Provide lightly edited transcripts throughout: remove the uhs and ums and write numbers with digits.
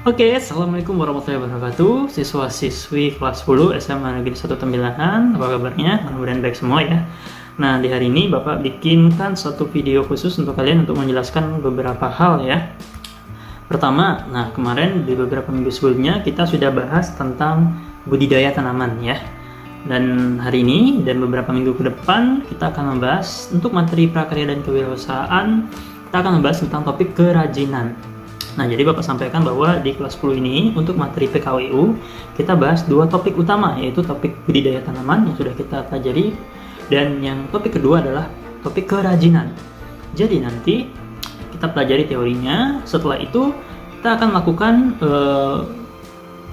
Oke, Assalamualaikum warahmatullahi wabarakatuh. Siswa-siswi kelas 10 SMA Negeri 1 Tembilahan, apa kabarnya? Mudah-mudahan baik semua ya. Nah, di hari ini Bapak bikinkan satu video khusus untuk kalian untuk menjelaskan beberapa hal ya. Pertama, nah kemarin di beberapa minggu sebelumnya kita sudah bahas tentang budidaya tanaman ya. Dan hari ini dan beberapa minggu ke depan kita akan membahas untuk materi prakarya dan kewirausahaan, kita akan membahas tentang topik kerajinan. Nah, jadi Bapak sampaikan bahwa di kelas 10 ini untuk materi PKWU kita bahas dua topik utama, yaitu topik budidaya tanaman yang sudah kita pelajari, dan yang topik kedua adalah topik kerajinan. Jadi nanti kita pelajari teorinya, setelah itu kita akan melakukan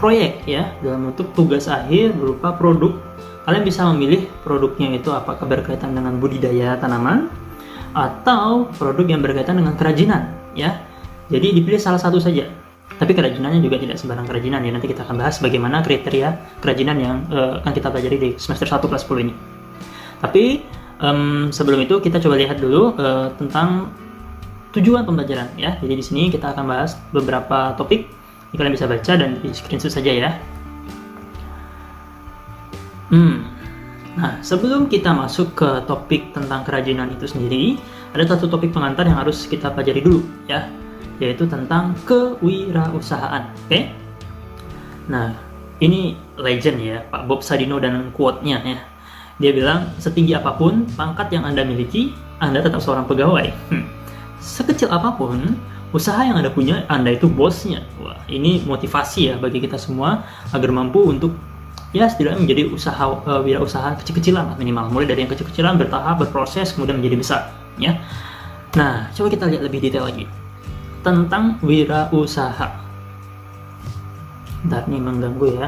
proyek ya dalam bentuk tugas akhir berupa produk. Kalian bisa memilih produknya itu apakah berkaitan dengan budidaya tanaman atau produk yang berkaitan dengan kerajinan ya. Jadi dipilih salah satu saja. Tapi kerajinannya juga tidak sembarang kerajinan ya. Nanti kita akan bahas bagaimana kriteria kerajinan yang akan kita pelajari di semester 1 kelas 10 ini. Tapi sebelum itu kita coba lihat dulu tentang tujuan pembelajaran ya. Jadi di sini kita akan bahas beberapa topik. Ini kalian bisa baca dan di screenshot saja ya. Nah, sebelum kita masuk ke topik tentang kerajinan itu sendiri, ada satu topik pengantar yang harus kita pelajari dulu ya, yaitu tentang kewirausahaan. Oke? Nah, ini legend ya, Pak Bob Sadino dan quote-nya ya. Dia bilang, setinggi apapun pangkat yang Anda miliki, Anda tetap seorang pegawai. Sekecil apapun usaha yang Anda punya, Anda itu bosnya. Wah, ini motivasi ya bagi kita semua agar mampu untuk ya setidaknya menjadi wirausaha kecil-kecilan lah minimal. Mulai dari yang kecil-kecilan, bertahap, berproses, kemudian menjadi besar ya. Nah, coba kita lihat lebih detail lagi tentang wirausaha. Bentar nih mengganggu ya.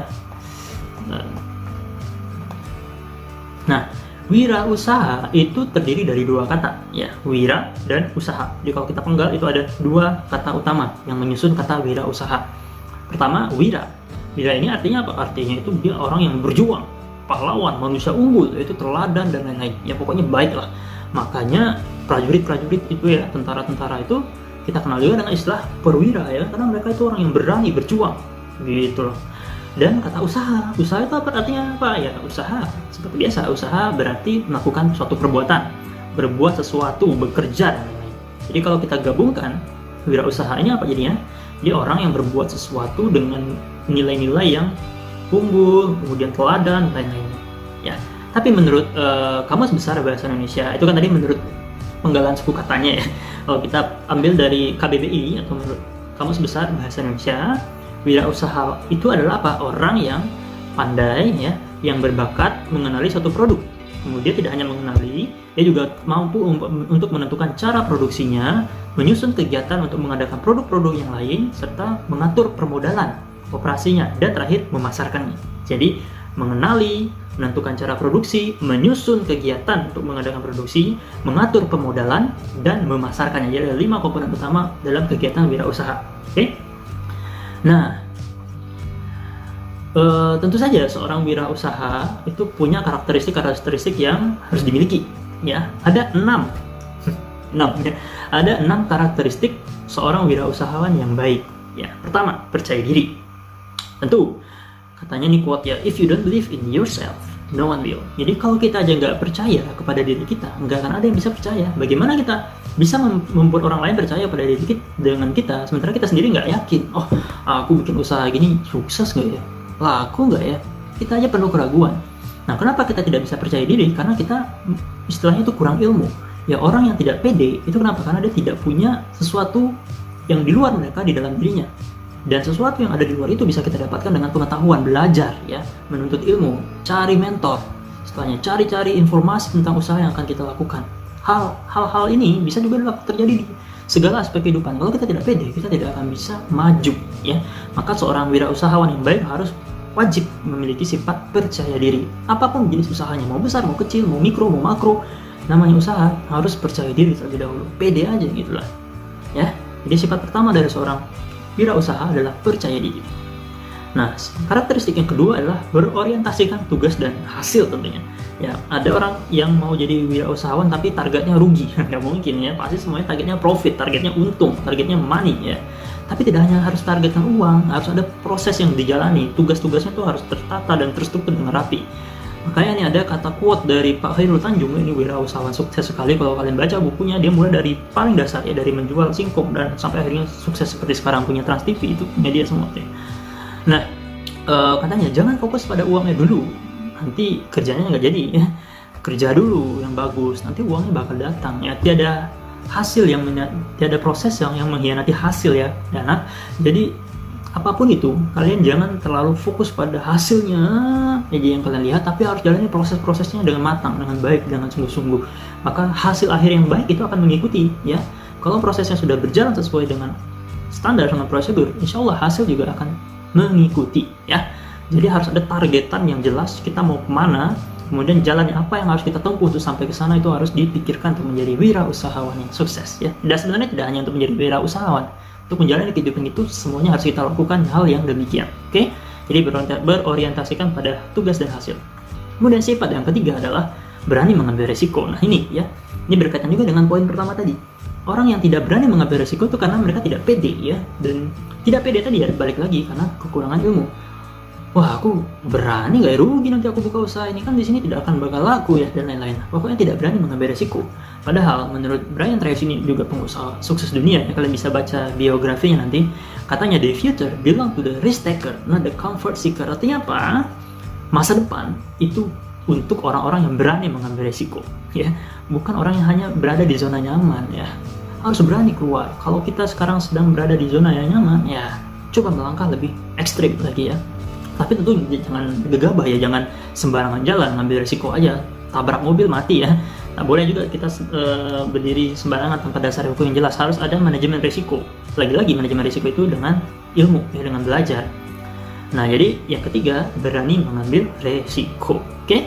Nah, wirausaha itu terdiri dari dua kata ya, wira dan usaha. Jadi kalau kita penggal itu ada dua kata utama yang menyusun kata wirausaha. Pertama, wira. Wira ini artinya apa? Artinya itu dia orang yang berjuang, pahlawan, manusia unggul, yaitu teladan dan lain-lain. Ya pokoknya baik lah. Makanya prajurit-prajurit itu ya, tentara-tentara itu kita kenal juga dengan istilah perwira ya, karena mereka itu orang yang berani berjuang gitu loh. Dan kata usaha itu apa artinya apa ya? Usaha seperti biasa, usaha berarti melakukan suatu perbuatan, berbuat sesuatu, bekerja dan lain-lain. Jadi kalau kita gabungkan wirausaha ini apa jadinya? Dia orang yang berbuat sesuatu dengan nilai-nilai yang unggul, kemudian teladan dan lain-lain ya. Tapi menurut Kamus Besar Bahasa Indonesia, itu kan tadi menurut penggalan suku katanya ya. Kalau kita ambil dari KBBI atau menurut Kamus Besar Bahasa Indonesia, wirausaha itu adalah apa? Orang yang pandai ya, yang berbakat mengenali suatu produk. Kemudian tidak hanya mengenali, dia juga mampu untuk menentukan cara produksinya, menyusun kegiatan untuk mengadakan produk-produk yang lain, serta mengatur permodalan, operasinya, dan terakhir memasarkannya. Jadi mengenali, menentukan cara produksi, menyusun kegiatan untuk mengadakan produksi, mengatur pemodalan, dan memasarkannya. Jadi ada 5 komponen utama dalam kegiatan wirausaha. Oke? Nah, tentu saja seorang wirausaha itu punya karakteristik yang harus dimiliki. Ya, ada 6 ya. Ada 6 karakteristik seorang wirausahawan yang baik. Ya, pertama, percaya diri. Tentu, katanya nih quote ya, if you don't believe in yourself, no one will. Jadi kalau kita aja nggak percaya kepada diri kita, nggak akan ada yang bisa percaya. Bagaimana kita bisa membuat orang lain percaya pada diri kita dengan kita, sementara kita sendiri nggak yakin. Oh, aku bikin usaha gini sukses nggak ya? Laku nggak ya? Kita aja penuh keraguan. Nah, kenapa kita tidak bisa percaya diri? Karena kita istilahnya itu kurang ilmu. Ya, orang yang tidak pede itu kenapa? Karena dia tidak punya sesuatu yang di luar mereka di dalam dirinya. Dan sesuatu yang ada di luar itu bisa kita dapatkan dengan pengetahuan, belajar ya, menuntut ilmu, cari mentor, setelahnya cari informasi tentang usaha yang akan kita lakukan. Hal-hal ini bisa juga terjadi di segala aspek kehidupan. Kalau kita tidak pede, kita tidak akan bisa maju ya. Maka seorang wirausahawan yang baik harus wajib memiliki sifat percaya diri. Apapun jenis usahanya, mau besar, mau kecil, mau mikro, mau makro, namanya usaha harus percaya diri terlebih dahulu. Pede aja gitulah. Ya. Jadi sifat pertama dari seorang wirausaha adalah percaya diri. Nah, karakteristik yang kedua adalah berorientasikan tugas dan hasil tentunya. Ya, ada orang yang mau jadi wirausahawan tapi targetnya rugi, nggak mungkin ya. Pasti semuanya targetnya profit, targetnya untung, targetnya money ya. Tapi tidak hanya harus targetkan uang, harus ada proses yang dijalani, tugas-tugasnya tuh harus tertata dan terstruktur dengan rapi. Makanya ini ada kata quote dari Pak Khairul Tanjung, ini wirausahawan sukses sekali. Kalau kalian baca bukunya, dia mulai dari paling dasar ya, dari menjual singkong dan sampai akhirnya sukses seperti sekarang punya Trans TV, itu punya dia semua ya. Nah, katanya jangan fokus pada uangnya dulu, nanti kerjanya nggak jadi ya. Kerja dulu yang bagus, nanti uangnya bakal datang ya. Tiada proses yang mengkhianati hasil ya, Dana. Jadi apapun itu, kalian jangan terlalu fokus pada hasilnya aja yang kalian lihat, tapi harus jalani proses-prosesnya dengan matang, dengan baik, dengan sungguh-sungguh. Maka hasil akhir yang baik itu akan mengikuti ya. Kalau prosesnya sudah berjalan sesuai dengan standar, dengan prosedur, insya Allah hasil juga akan mengikuti ya. Jadi harus ada targetan yang jelas, kita mau kemana, kemudian jalannya apa yang harus kita tempuh untuk sampai ke sana, itu harus dipikirkan untuk menjadi wirausahawan yang sukses ya. Dan sebenarnya tidak hanya untuk menjadi wirausahawan, untuk menjalani kehidupan itu semuanya harus kita lakukan hal yang demikian. Oke? Jadi berorientasikan pada tugas dan hasil. Kemudian sifat yang ketiga adalah berani mengambil resiko. Nah ini ya, ini berkaitan juga dengan poin pertama tadi. Orang yang tidak berani mengambil resiko itu karena mereka tidak pede ya, dan tidak pede tadi ya balik lagi karena kekurangan ilmu. Wah, aku berani gak ya, rugi nanti aku buka usaha ini, kan di sini tidak akan bakal laku ya, dan lain-lain. Pokoknya tidak berani mengambil resiko. Padahal menurut Brian Tracy, ini juga pengusaha sukses dunia ya, kalian bisa baca biografinya nanti. Katanya the future belong to the risk taker, not the comfort seeker. Artinya apa? Masa depan itu untuk orang-orang yang berani mengambil resiko ya, bukan orang yang hanya berada di zona nyaman ya. Harus berani keluar. Kalau kita sekarang sedang berada di zona yang nyaman ya, coba melangkah lebih ekstrim lagi ya. Tapi tentu jangan gegabah ya, jangan sembarangan jalan, ngambil risiko aja, tabrak mobil mati ya. Nah, boleh juga kita berdiri sembarangan tanpa dasar hukum yang jelas. Harus ada manajemen risiko. Lagi-lagi manajemen risiko itu dengan ilmu ya, dengan belajar. Nah, jadi yang ketiga, berani mengambil resiko. Oke?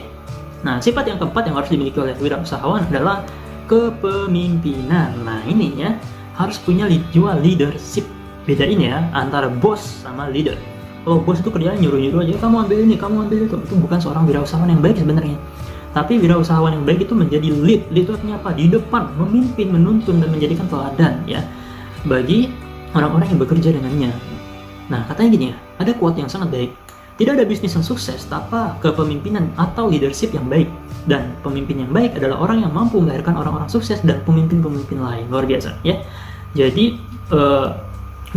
Nah, sifat yang keempat yang harus dimiliki oleh wirausahawan adalah kepemimpinan. Nah, ini ya, harus punya jiwa leadership. Bedain ya antara bos sama leader. Kalau bos itu kerjanya nyuruh-nyuruh aja, kamu ambil ini, kamu ambil itu bukan seorang wirausahawan yang baik sebenarnya. Tapi wirausahawan yang baik itu menjadi lead itu artinya apa? Di depan, memimpin, menuntun, dan menjadikan teladan ya bagi orang-orang yang bekerja dengannya. Nah, katanya gini ya, ada quote yang sangat baik. Tidak ada bisnis yang sukses tanpa kepemimpinan atau leadership yang baik. Dan pemimpin yang baik adalah orang yang mampu melahirkan orang-orang sukses dan pemimpin-pemimpin lain. Luar biasa ya. Jadi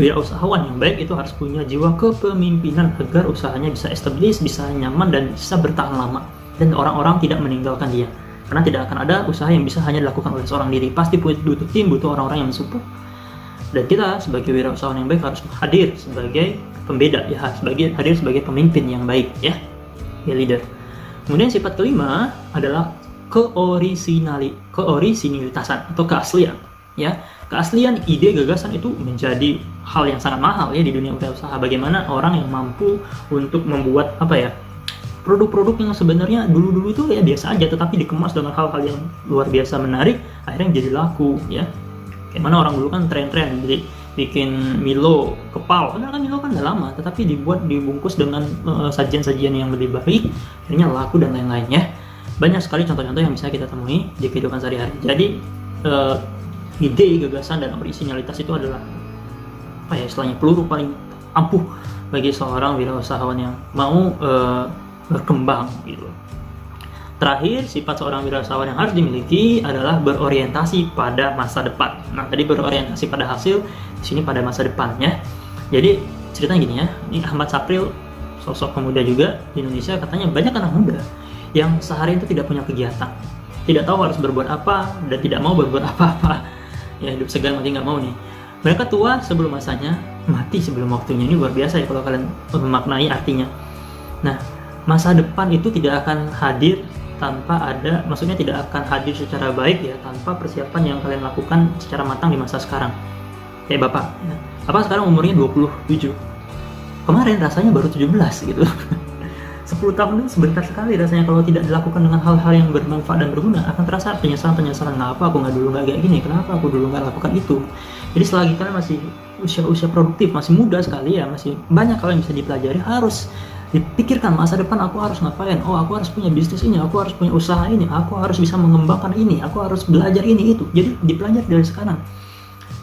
wirausahawan yang baik itu harus punya jiwa kepemimpinan agar usahanya bisa established, bisa nyaman, dan bisa bertahan lama. Dan orang-orang tidak meninggalkan dia. Karena tidak akan ada usaha yang bisa hanya dilakukan oleh seorang diri. Pasti butuh tim, butuh orang-orang yang mensupport. Dan kita sebagai wirausahawan yang baik harus hadir sebagai pembeda ya, hadir sebagai pemimpin yang baik ya, leader. Kemudian sifat kelima adalah keorisinalitasan atau keaslian ya. Keaslian ide gagasan itu menjadi hal yang sangat mahal ya di dunia wirausaha. Bagaimana orang yang mampu untuk membuat produk-produk yang sebenarnya dulu-dulu itu ya biasa aja, tetapi dikemas dengan hal-hal yang luar biasa menarik, akhirnya jadi laku ya. Kayak mana orang dulu kan tren-tren jadi bikin Milo kepal, padahal kan Milo kan udah lama, tetapi dibungkus dengan sajian-sajian yang lebih baik, akhirnya laku dan lain-lain ya. Banyak sekali contoh-contoh yang bisa kita temui di kehidupan sehari-hari. Jadi ide, gagasan, dan orisinalitas itu adalah istilahnya peluru paling ampuh bagi seorang wirausahawan yang mau berkembang gitu. Terakhir, sifat seorang wirausahawan yang harus dimiliki adalah berorientasi pada masa depan. Nah, tadi berorientasi pada hasil, di sini pada masa depan ya. Jadi ceritanya gini ya, ini Ahmad Sapril, sosok pemuda juga di Indonesia, katanya banyak anak muda yang sehari itu tidak punya kegiatan, tidak tahu harus berbuat apa, dan tidak mau berbuat apa-apa. Ya, hidup segan mati nggak mau nih. Mereka tua sebelum masanya, mati sebelum waktunya. Ini luar biasa ya kalau kalian memaknai artinya. Nah, masa depan itu tidak akan hadir tanpa ada, maksudnya tidak akan hadir secara baik ya, tanpa persiapan yang kalian lakukan secara matang di masa sekarang. Kayak Bapak ya. Bapak sekarang umurnya 27. Kemarin rasanya baru 17 gitu. 10 tahun itu sebentar sekali rasanya kalau tidak dilakukan dengan hal-hal yang bermanfaat dan berguna. Akan terasa penyesalan-penyesalan, kenapa aku nggak kayak gini, kenapa aku dulu nggak lakukan itu. Jadi selagi kalian masih usia produktif, masih muda sekali ya, masih banyak hal yang bisa dipelajari, harus dipikirkan masa depan aku harus ngapain. Oh, aku harus punya bisnis ini, aku harus punya usaha ini, aku harus bisa mengembangkan ini, aku harus belajar ini itu. Jadi dipelajari dari sekarang.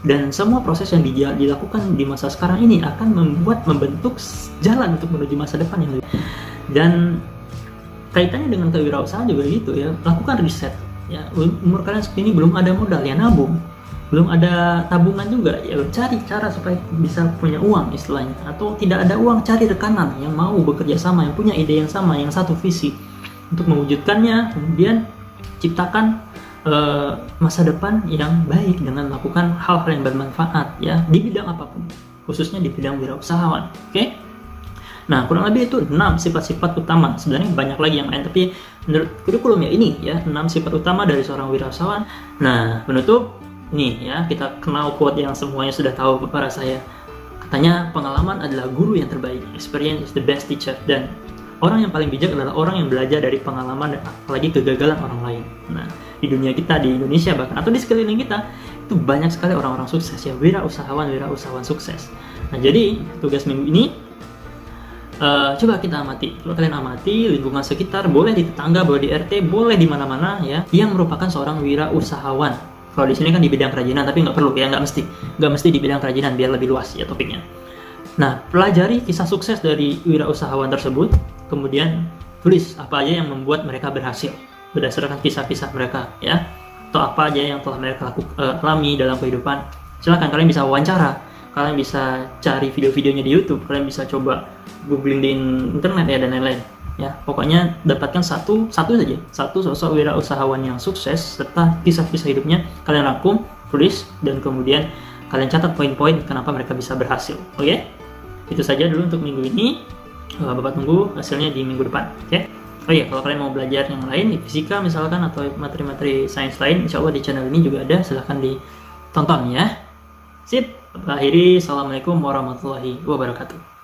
Dan semua proses yang dilakukan di masa sekarang ini akan membentuk jalan untuk menuju masa depan yang lebih. Dan kaitannya dengan kewirausahaan juga gitu ya, lakukan riset. Ya, umur kalian segini belum ada modal ya nabung, belum ada tabungan juga ya cari cara supaya bisa punya uang istilahnya. Atau tidak ada uang, cari rekanan yang mau bekerja sama, yang punya ide yang sama, yang satu visi untuk mewujudkannya. Kemudian ciptakan masa depan yang baik dengan melakukan hal-hal yang bermanfaat ya di bidang apapun, khususnya di bidang wirausahawan. Oke? Nah, kurang lebih itu 6 sifat-sifat utama. Sebenarnya banyak lagi yang lain, tapi menurut kurikulum ya ini ya 6 sifat utama dari seorang wirausahawan. Nah, penutup nih ya, kita kenal quote yang semuanya sudah tahu para saya. Katanya, pengalaman adalah guru yang terbaik. Experience is the best teacher. Dan orang yang paling bijak adalah orang yang belajar dari pengalaman dan apalagi kegagalan orang lain. Nah, di dunia kita, di Indonesia bahkan, atau di sekeliling kita, itu banyak sekali orang-orang sukses ya, wirausahawan sukses. Nah, jadi tugas minggu ini coba kita amati. Coba kalian amati lingkungan sekitar, boleh di tetangga, boleh di RT, boleh di mana-mana ya, yang merupakan seorang wirausahawan. Kalau di sini kan di bidang kerajinan, tapi nggak perlu ya, nggak mesti di bidang kerajinan, biar lebih luas ya topiknya. Nah, pelajari kisah sukses dari wirausahawan tersebut, kemudian tulis apa aja yang membuat mereka berhasil berdasarkan kisah-kisah mereka ya, atau apa aja yang telah mereka alami dalam kehidupan. Silahkan kalian bisa wawancara, kalian bisa cari video-videonya di YouTube, kalian bisa coba googling di internet ya dan lain-lain ya. Pokoknya dapatkan satu sosok wirausahawan yang sukses serta kisah-kisah hidupnya, kalian rangkum, tulis, dan kemudian kalian catat poin-poin kenapa mereka bisa berhasil. Oke? Itu saja dulu untuk minggu ini. Bapak tunggu hasilnya di minggu depan. Oke? Oh iya, kalau kalian mau belajar yang lain, fisika misalkan, atau materi-materi sains lain, insya Allah di channel ini juga ada, silahkan ditonton ya. Sip, akhiri, assalamualaikum warahmatullahi wabarakatuh.